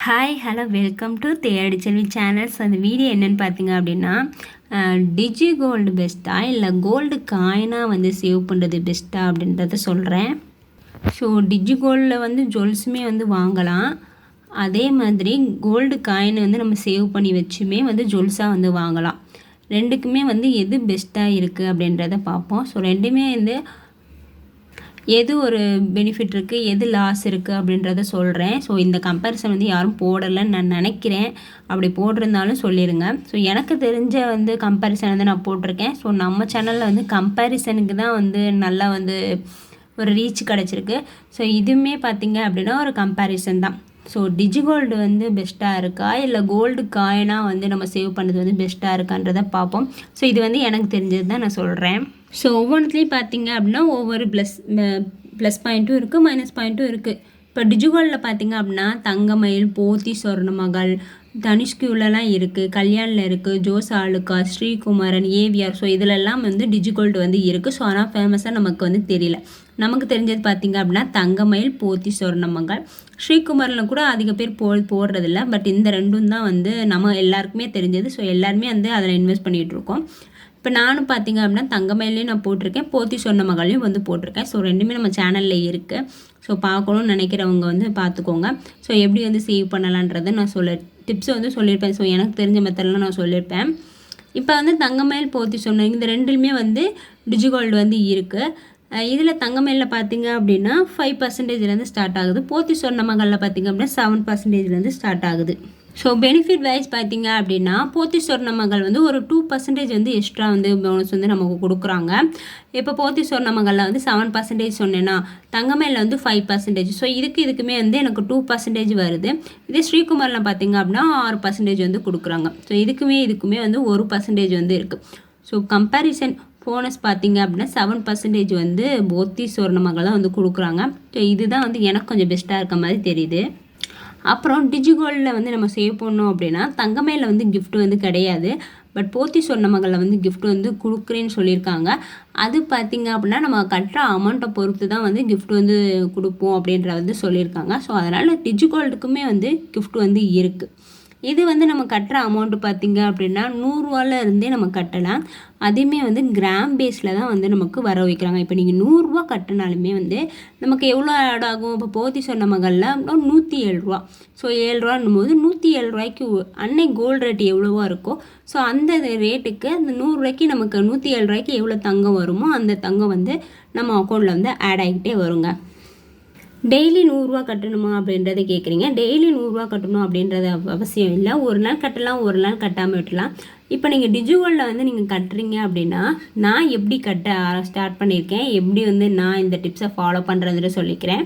Hi hello welcome to தேடி செல்வி channels. அந்த video என்னென்னு பார்த்தீங்க அப்படின்னா, டிஜி கோல்டு பெஸ்ட்டா இல்லை கோல்டு காயினாக வந்து சேவ் பண்ணுறது பெஸ்ட்டா அப்படின்றத சொல்கிறேன். ஸோ டிஜி கோல்டில் வந்து ஜுவல்ஸுமே வந்து வாங்கலாம். அதே மாதிரி கோல்டு காயின் வந்து நம்ம சேவ் பண்ணி வச்சுமே வந்து ஜுவல்ஸாக வந்து வாங்கலாம். ரெண்டுக்குமே வந்து எது பெஸ்ட்டாக இருக்குது அப்படின்றத பார்ப்போம். ஸோ ரெண்டுமே வந்து எது ஒரு பெனிஃபிட் இருக்குது, எது லாஸ் இருக்குது அப்படின்றத சொல்கிறேன். ஸோ இந்த கம்பேரிசன் வந்து யாரும் போடலைன்னு நான் நினைக்கிறேன். அப்படி போட்டிருந்தாலும் சொல்லிடுங்க. ஸோ எனக்கு தெரிஞ்ச வந்து கம்பேரிசன் வந்து நான் போட்டிருக்கேன். ஸோ நம்ம சேனலில் வந்து கம்பேரிசனுக்கு தான் வந்து நல்லா வந்து ஒரு ரீச் கிடச்சிருக்கு. ஸோ இதுவுமே பார்த்திங்க அப்படின்னா ஒரு கம்பேரிசன் தான். ஸோ டிஜி கோல்டு வந்து பெஸ்ட்டாக இருக்கா இல்லை கோல்டு காயினாக வந்து நம்ம சேவ் பண்ணுறது வந்து பெஸ்ட்டாக இருக்கான்றதை பார்ப்போம். ஸோ இது வந்து எனக்கு தெரிஞ்சது தான் நான் சொல்கிறேன். ஸோ ஒவ்வொன்றுத்துலேயும் பார்த்தீங்க அப்படின்னா ஒவ்வொரு ப்ளஸ் பாயிண்ட்டும் இருக்குது, மைனஸ் பாயிண்ட்டும் இருக்குது. இப்போ டிஜி கோல்டில் பார்த்தீங்க அப்படின்னா தங்கமயில், போத்தி சொர்ணமகள், தனிஷ்குலலாம் இருக்குது, கல்யாணில் இருக்குது, ஜோஸ் ஆலுக்கா, ஸ்ரீகுமரன், ஏவிஆர். ஸோ இதிலெல்லாம் வந்து டிஜி கோல்டு வந்து இருக்குது. ஸோ ஆனால் ஃபேமஸாக நமக்கு வந்து தெரியல. நமக்கு தெரிஞ்சது பார்த்திங்க அப்படின்னா தங்கமயில், போத்தி சொர்ணமகள். ஸ்ரீகுமரில் கூட அதிக பேர் போடுறதில்ல. பட் இந்த ரெண்டும் தான் வந்து நம்ம எல்லாருக்குமே தெரிஞ்சது. ஸோ எல்லாருமே வந்து அதில் இன்வெஸ்ட் பண்ணிகிட்ருக்கோம். இப்போ நானும் பார்த்திங்க அப்படின்னா தங்கமயிலையும் நான் போட்டிருக்கேன், போத்தி சொர்ணமகளையும் வந்து போட்டிருக்கேன். ஸோ ரெண்டுமே நம்ம சேனலில் இருக்குது. ஸோ பார்க்கணும்னு நினைக்கிறவங்க வந்து பார்த்துக்கோங்க. ஸோ எப்படி வந்து சேவ் பண்ணலான்றதை நான் டிப்ஸை வந்து சொல்லியிருப்பேன். ஸோ எனக்கு தெரிஞ்ச மெத்தட்லாம் நான் சொல்லியிருப்பேன். இப்போ வந்து தங்கமயில், போத்தி சொன்ன இந்த ரெண்டுலையுமே வந்து டிஜி கோல்டு வந்து இருக்குது. இதில் தங்கமயிலில் பார்த்திங்க அப்படின்னா 5% ஸ்டார்ட் ஆகுது. போத்தி சொர்ணமகளில் பார்த்திங்க அப்படின்னா 7% ஸ்டார்ட் ஆகுது. ஸோ பெனிஃபிட் வைஸ் பார்த்திங்க அப்படின்னா போத்தி சொர்ணமகள் வந்து ஒரு 2% வந்து எக்ஸ்ட்ரா வந்து போனஸ் வந்து நமக்கு கொடுக்குறாங்க. இப்போ போத்தி சொர்ணமகளில் வந்து 7% சொன்னேன்னா தங்கமயிலில் வந்து 5%. ஸோ இதுக்குமே வந்து எனக்கு 2% வருது. இதே ஸ்ரீகுமரில் பார்த்திங்க அப்படின்னா 6% வந்து கொடுக்குறாங்க. ஸோ இதுக்குமே வந்து 1% வந்து இருக்குது. ஸோ கம்பேரிசன் போனஸ் பார்த்திங்க அப்படின்னா 7% வந்து போத்தி சொர்ணமகள் தான் வந்து கொடுக்குறாங்க. ஸோ இதுதான் வந்து எனக்கு கொஞ்சம் பெஸ்ட்டாக இருக்க மாதிரி தெரியுது. அப்புறம் டிஜி கோல்டில் வந்து நம்ம சேவ் பண்ணோம் அப்படின்னா தங்கமயிலில் வந்து கிஃப்ட் வந்து கிடையாது. பட் போத்தி சொர்ணமகளில் வந்து கிஃப்ட் வந்து கொடுக்குறேன்னு சொல்லியிருக்காங்க. அது பார்த்திங்க அப்படின்னா நம்ம கட்டுற அமௌண்ட்டை பொறுத்து தான் வந்து கிஃப்ட் வந்து கொடுப்போம் அப்படின்ற வந்து சொல்லியிருக்காங்க. ஸோ அதனால் டிஜி கோல்டுக்குமே வந்து கிஃப்ட் வந்து இருக்குது. இது வந்து நம்ம கட்டுற அமௌண்ட்டு பார்த்திங்க அப்படின்னா 100 ரூபால இருந்தே நம்ம கட்டலாம். அதுவுமே வந்து கிராம் பேஸில் தான் வந்து நமக்கு வர வைக்கிறாங்க. இப்போ நீங்கள் 100 ரூபா கட்டினாலுமே வந்து நமக்கு எவ்வளோ ஆட் ஆகும்? இப்போ போத்தி சொர்ணமகளில் 107 ரூபா. ஸோ 7 ரூபான்னும் போது 107 ரூபாய்க்கு அன்னைக்கு கோல்டு ரேட் எவ்வளோவா இருக்கோ ஸோ அந்த ரேட்டுக்கு அந்த 100 ரூபாய்க்கு நமக்கு 107 ரூபாய்க்கு எவ்வளோ தங்கம் வருமோ அந்த தங்கம் வந்து நம்ம அக்கௌண்ட்டில் வந்து ஆட் ஆகிக்கிட்டே வருங்க. டெய்லி 100 ரூபா கட்டணுமா அப்படின்றத கேட்குறீங்க. டெய்லி 100 ரூபா கட்டணும் அப்படின்றது அவசியம் இல்லை. ஒரு நாள் கட்டலாம், ஒரு நாள் கட்டாமல் விட்டலாம். இப்போ நீங்கள் டிஜி கோல்டில் வந்து நீங்கள் கட்டுறீங்க அப்படின்னா நான் எப்படி கட்ட ஸ்டார்ட் பண்ணியிருக்கேன், எப்படி வந்து நான் இந்த டிப்ஸை ஃபாலோ பண்ணுறதுன்னு சொல்லிக்கிறேன்.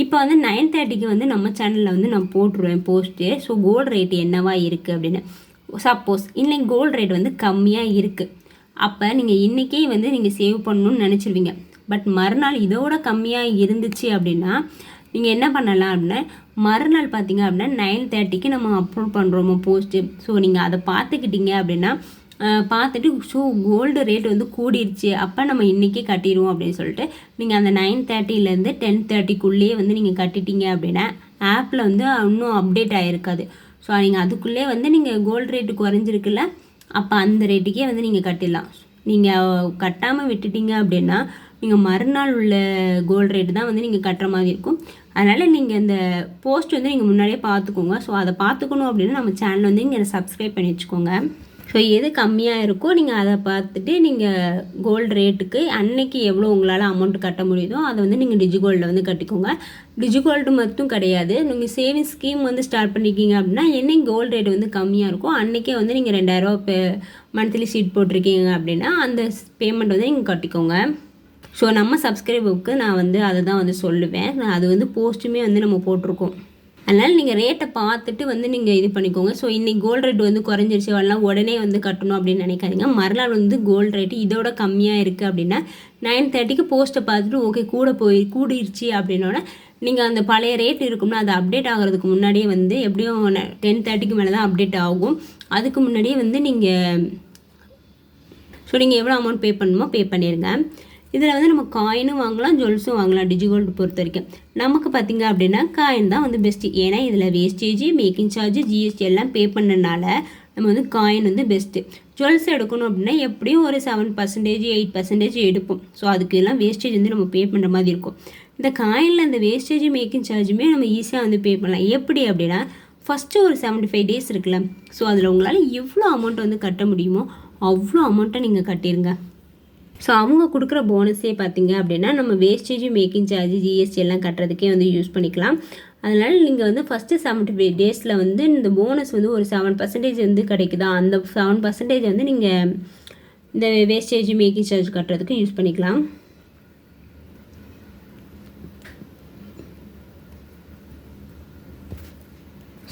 இப்போ வந்து 9:30க்கு வந்து நம்ம சேனலில் வந்து நான் போட்டுருவேன் போஸ்ட்டு. ஸோ கோல்டு ரேட் என்னவா இருக்குது அப்படின்னு. சப்போஸ் இன்றைக்கி கோல்டு ரேட் வந்து கம்மியாக இருக்குது. அப்போ நீங்கள் இன்றைக்கே வந்து நீங்கள் சேவ் பண்ணணும்னு நினச்சிருவீங்க. பட் மறுநாள் இதோட கம்மியாக இருந்துச்சு அப்படின்னா நீங்கள் என்ன பண்ணலாம் அப்படின்னா மறுநாள் பார்த்தீங்க அப்படின்னா 9:30க்கு நம்ம அப்லோட் பண்ணுறோமோ போஸ்ட்டு. ஸோ நீங்கள் அதை பார்த்துக்கிட்டீங்க அப்படின்னா பார்த்துட்டு ஸோ கோல்டு ரேட் வந்து கூடிருச்சு அப்போ நம்ம இன்றைக்கே கட்டிடுவோம் அப்படின்னு சொல்லிட்டு நீங்கள் அந்த 9:30லேருந்து 10:30க்குள்ளேயே வந்து நீங்கள் கட்டிட்டீங்க அப்படின்னா ஆப்பில் வந்து இன்னும் அப்டேட் ஆகிருக்காது. ஸோ நீங்கள் அதுக்குள்ளே வந்து நீங்கள் கோல்டு ரேட்டு குறைஞ்சிருக்குல்ல அப்போ அந்த ரேட்டுக்கே வந்து நீங்கள் கட்டிடலாம். நீங்கள் கட்டாமல் விட்டுட்டீங்க அப்படின்னா நீங்கள் மறுநாள் உள்ள கோல்டு ரேட்டு தான் வந்து நீங்கள் கட்டுற மாதிரி இருக்கும். அதனால் நீங்கள் இந்த போஸ்ட் வந்து நீங்கள் முன்னாடியே பார்த்துக்கோங்க. ஸோ அதை பார்த்துக்கணும் அப்படின்னா நம்ம சேனல் வந்து இங்கே சப்ஸ்கிரைப் பண்ணி வச்சுக்கோங்க. ஸோ எது கம்மியாக இருக்கோ நீங்கள் அதை பார்த்துட்டு நீங்கள் கோல்டு ரேட்டுக்கு அன்னைக்கு எவ்வளோ உங்களால் அமௌண்ட் கட்ட முடியுதோ அதை வந்து நீங்கள் டிஜி கோல்டில் வந்து கட்டிக்கோங்க. டிஜி கோல்டு மட்டும் கிடையாது, நீங்கள் சேவிங்ஸ் ஸ்கீம் வந்து ஸ்டார்ட் பண்ணிக்கிங்க அப்படின்னா என்னைக்கு கோல்டு ரேட் வந்து கம்மியாக இருக்கும் அன்றைக்கே வந்து நீங்கள் 2000 ரூபா மந்த்லி சீட் போட்டிருக்கீங்க அப்படின்னா அந்த பேமெண்ட் வந்து நீங்கள் கட்டிக்கோங்க. ஸோ நம்ம சப்ஸ்கிரைபருக்கு நான் வந்து அதை தான் வந்து சொல்லுவேன். அது வந்து போஸ்ட்டுமே வந்து நம்ம போட்டிருக்கோம். அதனால் நீங்கள் ரேட்டை பார்த்துட்டு வந்து நீங்கள் இது பண்ணிக்கோங்க. ஸோ இன்றைக்கி கோல்டு ரேட் வந்து குறைஞ்சிருச்சு வரலாம் உடனே வந்து கட்டணும் அப்படின்னு நினைக்காதீங்க. மறுநாள் வந்து கோல்டு ரேட்டு இதோட கம்மியாக இருக்குது அப்படின்னா 9:30க்கு போஸ்ட்டை பார்த்துட்டு ஓகே கூடிருச்சு அப்படின்னோட நீங்கள் அந்த பழைய ரேட் இருக்கும்னா அது அப்டேட் ஆகிறதுக்கு முன்னாடியே வந்து எப்படியும் 10:30க்கு மேலே தான் அப்டேட் ஆகும். அதுக்கு முன்னாடியே வந்து நீங்கள் எவ்வளோ அமௌண்ட் பே பண்ணணுமோ பே பண்ணிடுங்க. இதில் வந்து நம்ம காயினும் வாங்கலாம், ஜுவல்ஸும் வாங்கலாம். டிஜிகோல்டு பொறுத்த வரைக்கும் நமக்கு பார்த்திங்க அப்படின்னா காயின் தான் வந்து பெஸ்ட்டு. ஏன்னா இதில் வேஸ்டேஜ், மேக்கிங் சார்ஜ், ஜிஎஸ்டி எல்லாம் பே பண்ணனால நம்ம வந்து காயின் வந்து பெஸ்ட்டு. ஜுவல்ஸ் எடுக்கணும் அப்படின்னா எப்படியும் ஒரு 7%, 8% எடுப்போம். ஸோ அதுக்கெல்லாம் வேஸ்டேஜ் வந்து நம்ம பே பண்ணுற மாதிரி இருக்கும். இந்த காயினில் அந்த வேஸ்டேஜ், மேக்கிங் சார்ஜுமே நம்ம ஈஸியாக வந்து பே பண்ணலாம். எப்படி அப்படின்னா ஃபஸ்ட்டு ஒரு 75 டேஸ் இருக்குல்ல, ஸோ அதில் உங்களால் எவ்வளோ அமௌண்ட் வந்து கட்ட முடியுமோ அவ்வளோ அமௌண்ட்டை நீங்கள் கட்டிடுங்க. ஸோ அவங்க கொடுக்குற போனஸே பார்த்திங்க அப்படின்னா நம்ம வேஸ்டேஜ், மேக்கிங் சார்ஜ், ஜிஎஸ்டி எல்லாம் கட்டுறதுக்கே வந்து யூஸ் பண்ணிக்கலாம். அதனால் நீங்கள் வந்து ஃபஸ்ட்டு 75 டேஸில் வந்து இந்த போனஸ் வந்து ஒரு 7% வந்து கிடைக்குதா, அந்த 7% வந்து நீங்கள் இந்த வேஸ்டேஜ், மேக்கிங் சார்ஜ் கட்டுறதுக்கு யூஸ் பண்ணிக்கலாம்.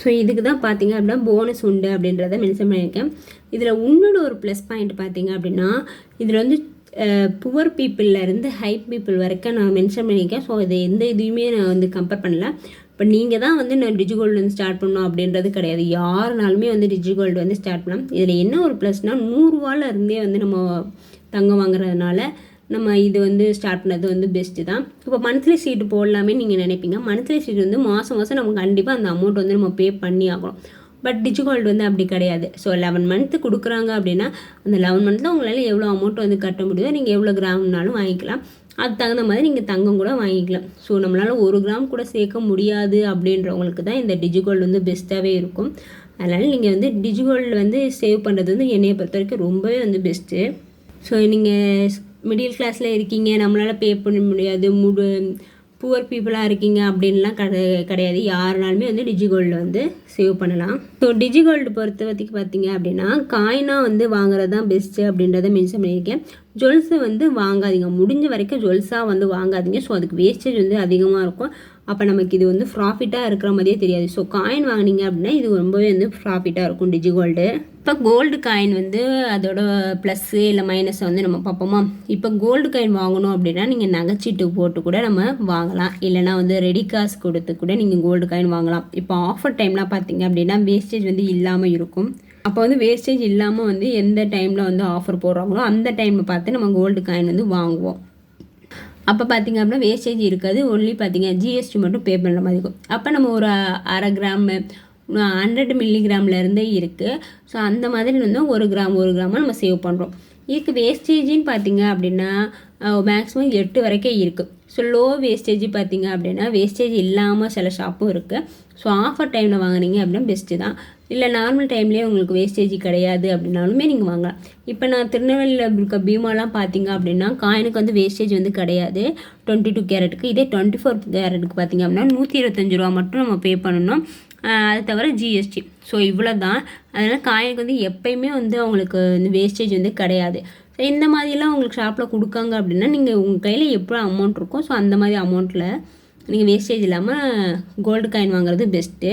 ஸோ இதுக்கு தான் பார்த்திங்க அப்படின்னா போனஸ் உண்டு அப்படின்றத மென்ஷன் பண்ணியிருக்கேன். இதில் இன்னொரு ஒரு ப்ளஸ் பாயிண்ட் பார்த்திங்க அப்படின்னா இதில் வந்து புவர் பீப்புளிலேருந்து ஹை பீப்புள் வரைக்கும் நான் மென்ஷன் பண்ணியிருக்கேன். ஸோ இது எந்த இதுவுமே நான் வந்து கம்பேர் பண்ணல. இப்போ நீங்கள் தான் வந்து நான் டிஜிகோல்டு வந்து ஸ்டார்ட் பண்ணணும் அப்படின்றது கிடையாது. யாருனாலுமே வந்து டிஜிகோல்டு வந்து ஸ்டார்ட் பண்ணலாம். இதில் என்ன ஒரு ப்ளஸ்னால் 100 ரூபாயிலேருந்தே வந்து நம்ம தங்கம் வாங்குறதுனால நம்ம இது வந்து ஸ்டார்ட் பண்ணது வந்து பெஸ்ட்டு தான். இப்போ மந்த்லி சீட்டு போடலாமே நீங்கள் நினைப்பீங்க. மந்த்லி சீட்டு வந்து மாதம் நம்ம கண்டிப்பாக அந்த அமௌண்ட் வந்து நம்ம பே பண்ணி ஆகணும். பட் டிஜிகோல்டு வந்து அப்படி கிடையாது. ஸோ 11 மந்த்து கொடுக்குறாங்க அப்படின்னா அந்த 11 மந்த்தில் உங்களால் எவ்வளோ அமௌண்ட் வந்து கட்ட முடியுதோ நீங்கள் எவ்வளோ கிராம்னாலும் வாங்கிக்கலாம். அதுக்கு தகுந்த மாதிரி நீங்கள் தங்கம் கூட வாங்கிக்கலாம். ஸோ நம்மளால் 1 கிராம் கூட சேர்க்க முடியாது அப்படின்றவங்களுக்கு தான் இந்த டிஜிகோல்டு வந்து பெஸ்ட்டாகவே இருக்கும். அதனால் நீங்கள் வந்து டிஜிகோல்டு வந்து சேவ் பண்ணுறது வந்து என்னையை பொறுத்த வரைக்கும் ரொம்பவே வந்து பெஸ்ட்டு. ஸோ நீங்கள் மிடில் கிளாஸில் இருக்கீங்க, நம்மளால் பே பண்ண முடியாது, புவர் பீப்புளாக இருக்கீங்க அப்படின்லாம் கிடையாது. யாருனாலுமே வந்து டிஜிகோல்டு வந்து சேவ் பண்ணலாம். ஸோ டிஜிகோல்டு பொறுத்த வரைக்கும் பார்த்தீங்க அப்படின்னா காயினாக வந்து வாங்குறது தான் பெஸ்ட்டு அப்படின்றத மென்ஷன் பண்ணியிருக்கேன். ஜுவல்ஸு வந்து வாங்காதீங்க, முடிஞ்ச வரைக்கும் ஜுவல்ஸாக வந்து வாங்காதீங்க. ஸோ அதுக்கு வேஸ்டேஜ் வந்து அதிகமாக இருக்கும். அப்போ நமக்கு இது வந்து ப்ராஃபிட்டாக இருக்கிற மாதிரியே தெரியாது. ஸோ காயின் வாங்கினீங்க அப்படின்னா இது ரொம்பவே வந்து ப்ராஃபிட்டாக இருக்கும் டிஜிகோல்டு. இப்போ கோல்டு காயின் வந்து அதோட ப்ளஸ்ஸு இல்லை மைனஸை வந்து நம்ம பார்ப்போமா. இப்போ கோல்டு காயின் வாங்கணும் அப்படின்னா நீங்கள் நகைச்சீட்டு போட்டு கூட நம்ம வாங்கலாம், இல்லைனா வந்து ரெடி காசு கொடுத்து கூட நீங்கள் கோல்டு காயின் வாங்கலாம். இப்போ ஆஃபர் டைம்லாம் பார்த்தீங்க அப்படின்னா வேஸ்டேஜ் வந்து இல்லாமல் இருக்கும். அப்போ வந்து வேஸ்டேஜ் இல்லாமல் வந்து எந்த டைமில் வந்து ஆஃபர் போடுறாங்களோ அந்த டைமில் பார்த்து நம்ம கோல்டு காயின் வந்து வாங்குவோம். அப்போ பார்த்திங்க அப்படின்னா வேஸ்டேஜ் இருக்காது. ஒன்லி பார்த்திங்க ஜிஎஸ்டி மட்டும் பே பண்ணுற மாதிரி இருக்கும். அப்போ நம்ம ஒரு 1/2 கிராம் 100 மில்லிகிராம்லேருந்தே இருக்குது. ஸோ அந்த மாதிரி வந்து 1 கிராமாக நம்ம சேவ் பண்ணுறோம். இதுக்கு வேஸ்டேஜின்னு பார்த்திங்க அப்படின்னா மேக்ஸிமம் 8 வரைக்கும் இருக்குது. ஸோ லோ வேஸ்டேஜ் பார்த்திங்க அப்படின்னா வேஸ்டேஜ் இல்லாமல் சில ஷாப்பும் இருக்குது. ஸோ ஆஃபர் டைமில் வாங்கினீங்க அப்படின்னா பெஸ்ட்டு தான். இல்லை நார்மல் டைம்லேயே உங்களுக்கு வேஸ்டேஜ் கிடையாது அப்படின்னாலுமே நீங்கள் வாங்கலாம். இப்போ நான் திருநெல்வேலியில் இருக்க பீமாலாம் பார்த்தீங்க அப்படின்னா காயினுக்கு வந்து வேஸ்டேஜ் வந்து கிடையாது 22 கேரட்டுக்கு. இதே 24 கேரட்டுக்கு பார்த்திங்க அப்படின்னா 125 ரூபா மட்டும் நம்ம பே பண்ணணும். அது தவிர ஜிஎஸ்டி. ஸோ இவ்வளோ தான். அதனால் காயினுக்கு வந்து எப்போயுமே வந்து அவங்களுக்கு இந்த வேஸ்டேஜ் வந்து கிடையாது. ஸோ இந்த மாதிரிலாம் உங்களுக்கு ஷாப்பில் கொடுக்காங்க அப்படின்னா நீங்கள் உங்கள் கையில் எப்போ அமௌண்ட் இருக்கும், ஸோ அந்த மாதிரி அமௌண்ட்டில் நீங்கள் வேஸ்டேஜ் இல்லாமல் கோல்டு காயின் வாங்குறது பெஸ்ட்டு.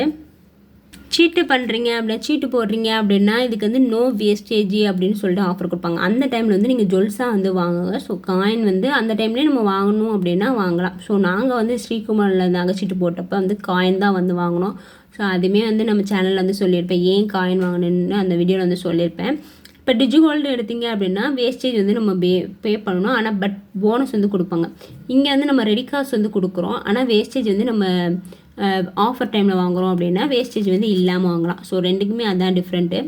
சீட்டு பண்ணுறீங்க அப்படின்னா சீட்டு போடுறீங்க அப்படின்னா இதுக்கு வந்து நோ வேஸ்டேஜ் அப்படின்னு சொல்லிட்டு ஆஃபர் கொடுப்பாங்க. அந்த டைமில் வந்து நீங்கள் ஜுவல்ஸாக வந்து வாங்குங்க. ஸோ காயின் வந்து அந்த டைம்லேயே நம்ம வாங்கணும் அப்படின்னா வாங்கலாம். ஸோ நாங்கள் வந்து ஸ்ரீகுமாரில் நகைச்சீட்டு போட்டப்போ வந்து காயின் தான் வந்து வாங்கினோம். ஸோ அதுவுமே வந்து நம்ம சேனலில் வந்து சொல்லியிருப்பேன், ஏன் காயின் வாங்கணுன்னு அந்த வீடியோவில் வந்து சொல்லியிருப்பேன். இப்போ டிஜிகோல்டு எடுத்திங்க அப்படின்னா வேஸ்டேஜ் வந்து நம்ம பே பண்ணணும், ஆனால் பட் போனஸ் வந்து கொடுப்பாங்க. இங்கே வந்து நம்ம ரெடி காசு வந்து கொடுக்குறோம், ஆனால் வேஸ்டேஜ் வந்து நம்ம ஆஃபர் டைமில் வாங்குகிறோம் அப்படின்னா வேஸ்டேஜ் வந்து இல்லாமல் வாங்கலாம். ஸோ ரெண்டுக்குமே அதான் டிஃப்ரெண்ட்டு.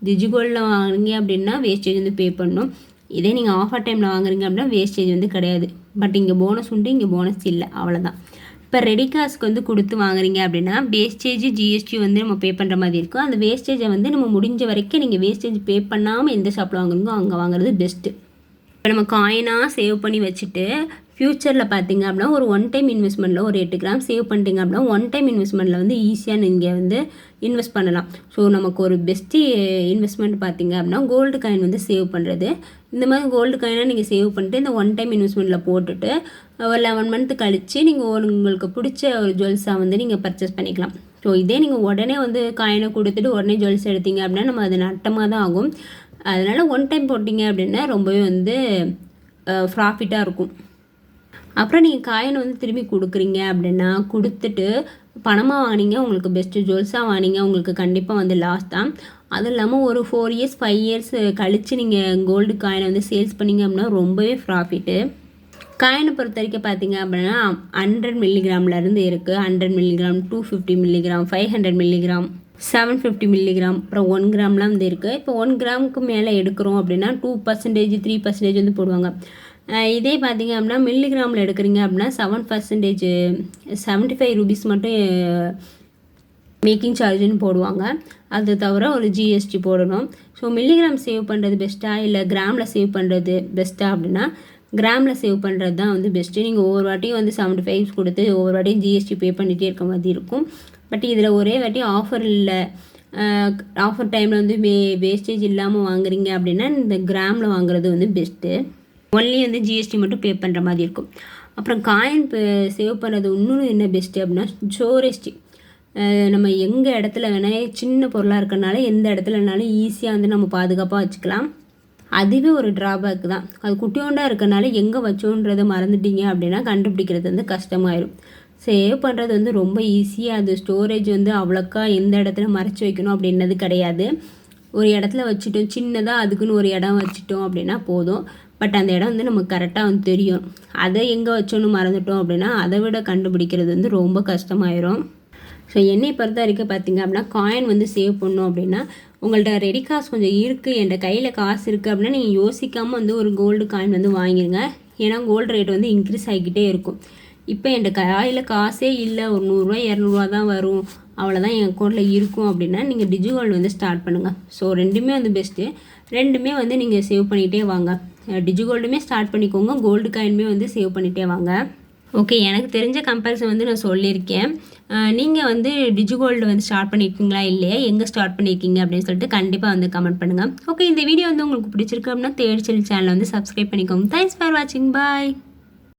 டிஜிகோல்டில் வாங்குறீங்க அப்படின்னா வேஸ்டேஜ் வந்து பே பண்ணணும். இதே நீங்கள் ஆஃபர் டைமில் வாங்குறீங்க அப்படின்னா வேஸ்டேஜ் வந்து கிடையாது. பட் இங்கே போனஸ் உண்டு, இங்கே போனஸ் இல்லை, அவ்வளோதான். இப்போ ரெடி காசுக்கு வந்து கொடுத்து வாங்குறீங்க அப்படின்னா வேஸ்டேஜ் ஜிஎஸ்டி வந்து நம்ம பே பண்ணுற மாதிரி இருக்கும். அந்த வேஸ்டேஜை வந்து நம்ம முடிஞ்ச வரைக்கும் நீங்கள் வேஸ்டேஜ் பே பண்ணாமல் எந்த ஷாப்பில் வாங்குறீங்களோ அங்கே வாங்குறது பெஸ்ட்டு. இப்போ நம்ம காயினாக சேவ் பண்ணி வச்சுட்டு ஃப்யூச்சரில் பார்த்திங்க அப்படின்னா ஒரு 1 டைம் இன்வெஸ்ட்மெண்ட்டில் ஒரு 8 கிராம் சேவ் பண்ணிட்டீங்க அப்படின்னா 1 டைம் இன்வெஸ்ட்மெண்ட்டில் வந்து ஈஸியாக நீங்கள் வந்து இன்வெஸ்ட் பண்ணலாம். ஸோ நமக்கு ஒரு பெஸ்ட்டு இன்வெஸ்ட்மெண்ட் பார்த்திங்க அப்படின்னா கோல்டு காயின் வந்து சேவ் பண்ணுறது. இந்த மாதிரி கோல்டு காயினாக நீங்கள் சேவ் பண்ணிட்டு இந்த 1 டைம் இன்வெஸ்ட்மெண்ட்டில் போட்டுட்டு ஒரு 11 மந்த்து கழித்து நீங்கள் உங்களுக்கு பிடிச்ச ஒரு ஜுவல்ஸாக வந்து நீங்கள் பர்ச்சேஸ் பண்ணிக்கலாம். ஸோ இதே நீங்கள் உடனே வந்து காயினை கொடுத்துட்டு உடனே ஜுவல்ஸ் எடுத்தீங்க அப்படின்னா நம்ம அது நட்டமாக தான் ஆகும். அதனால் 1 டைம் போட்டிங்க அப்படின்னா ரொம்பவே வந்து ப்ராஃபிட்டாக இருக்கும். அப்புறம் நீங்கள் காயின் வந்து திரும்பி கொடுக்குறீங்க அப்படின்னா கொடுத்துட்டு பணமாக வாங்கினீங்க உங்களுக்கு பெஸ்ட்டு, ஜுவல்ஸாக வாங்கினீங்க உங்களுக்கு கண்டிப்பாக வந்து லாஸ் தான். அதுவும் இல்லாமல் ஒரு 4 இயர்ஸ் 5 இயர்ஸ் கழித்து நீங்கள் கோல்டு காயினை வந்து சேல்ஸ் பண்ணிங்க அப்படின்னா ரொம்பவே ப்ராஃபிட்டு. காயினை பொறுத்த வரைக்கும் பார்த்தீங்க அப்படின்னா 100 மில்லிகிராம்லேருந்து இருக்குது. 100 மில்லிகிராம், 250 மில்லிகிராம், 500 மில்லிகிராம், 750 மில்லிகிராம், அப்புறம் 1 கிராம்லாம் வந்து இருக்குது. இப்போ 1 கிராமுக்கு மேலே எடுக்கிறோம் அப்படின்னா 2%, 3% வந்து போடுவாங்க. இதே பார்த்தீங்க அப்படின்னா மில்லிகிராமில் எடுக்கிறீங்க அப்படின்னா 7%, 75 ரூபீஸ் மட்டும் மேக்கிங் சார்ஜுன்னு போடுவாங்க. அது தவிர ஒரு ஜிஎஸ்டி போடணும். ஸோ மில்லிகிராம் சேவ் பண்ணுறது பெஸ்ட்டாக இல்லை கிராமில் சேவ் பண்ணுறது பெஸ்ட்டாக அப்படின்னா கிராமில் சேவ் பண்ணுறது தான் வந்து பெஸ்ட்டு. நீங்கள் ஒவ்வொரு வாட்டியும் வந்து 75 கொடுத்து ஒவ்வொரு வாட்டியும் ஜிஎஸ்டி பே பண்ணிகிட்டே இருக்க மாதிரி இருக்கும். பட் இதில் ஒரே வாட்டி ஆஃபர் இல்லை, ஆஃபர் டைமில் வந்து வேஸ்டேஜ் இல்லாமல் வாங்குறீங்க அப்படின்னா இந்த கிராமில் வாங்குறது வந்து பெஸ்ட்டு. ஒன்லி வந்து ஜிஎஸ்டி மட்டும் பே பண்ணுற மாதிரி இருக்கும். அப்புறம் காயின் சேவ் பண்ணுறது இன்னொன்று என்ன பெஸ்ட்டு அப்படின்னா ஸ்டோரேஜ். நம்ம எங்கள் இடத்துல வேணால் சின்ன பொருளாக இருக்கிறனால எந்த இடத்துல வேணாலும் ஈஸியாக வந்து நம்ம பாதுகாப்பாக வச்சுக்கலாம். அதுவே ஒரு ட்ராபேக் தான். அது குட்டியோண்டாக இருக்கனால எங்கே வச்சோன்றதை மறந்துட்டீங்க அப்படின்னா கண்டுபிடிக்கிறது வந்து கஷ்டமாயிடும். சேவ் பண்ணுறது வந்து ரொம்ப ஈஸியாக, அது ஸ்டோரேஜ் வந்து அவ்வளோக்கா எந்த இடத்துல மறைச்சி வைக்கணும் அப்படின்றது கிடையாது. ஒரு இடத்துல வச்சுட்டோம், சின்னதாக அதுக்குன்னு ஒரு இடம் வச்சுட்டோம் அப்படின்னா போதும். பட் அந்த இடம் வந்து நமக்கு கரெக்டாக வந்து தெரியும். அதை எங்கே வச்சோன்னு மறந்துட்டோம் அப்படின்னா அதை விட கண்டுபிடிக்கிறது வந்து ரொம்ப கஷ்டமாயிரும். ஸோ என்னை பொறுத்த வரைக்கும் பார்த்திங்க அப்படின்னா காயின் வந்து சேவ் பண்ணணும் அப்படின்னா உங்கள்கிட்ட ரெடி காசு கொஞ்சம் இருக்குது, என்கிட்ட கையில் காசு இருக்குது அப்படின்னா நீங்கள் யோசிக்காமல் வந்து ஒரு கோல்டு காயின் வந்து வாங்கிடுங்க. ஏன்னா கோல்டு ரேட் வந்து இன்க்ரீஸ் ஆகிக்கிட்டே இருக்கும். இப்போ என்கிட்ட கையில் காசே இல்லை, ஒரு 100 ரூபா 200 தான் வரும், அவ்வளோதான் என் அக்கௌண்ட்டில் இருக்கும் அப்படின்னா நீங்கள் டிஜிகோல்டு வந்து ஸ்டார்ட் பண்ணுங்கள். ஸோ ரெண்டுமே வந்து பெஸ்ட்டு. ரெண்டுமே வந்து நீங்கள் சேவ் பண்ணிகிட்டே வாங்க. டிஜிகோல்டுமே ஸ்டார்ட் பண்ணிக்கோங்க, கோல்டு காயினுமே வந்து சேவ் பண்ணிகிட்டே வாங்க. ஓகே, எனக்கு தெரிஞ்ச கம்பேரிசன் வந்து நான் சொல்லியிருக்கேன். நீங்கள் வந்து டிஜிகோல்டு வந்து ஸ்டார்ட் பண்ணியிருக்கீங்களா இல்லையா, எங்கே ஸ்டார்ட் பண்ணியிருக்கீங்க அப்படின்னு சொல்லிட்டு கண்டிப்பாக வந்து கமெண்ட் பண்ணுங்கள். ஓகே, இந்த வீடியோ வந்து உங்களுக்கு பிடிச்சிருக்கு அப்படின்னா தேடி செல்வி சேனலை வந்து சப்ஸ்கிரைப் பண்ணிக்கோங்க. தேங்க்ஸ் ஃபார் வாட்சிங். பாய்.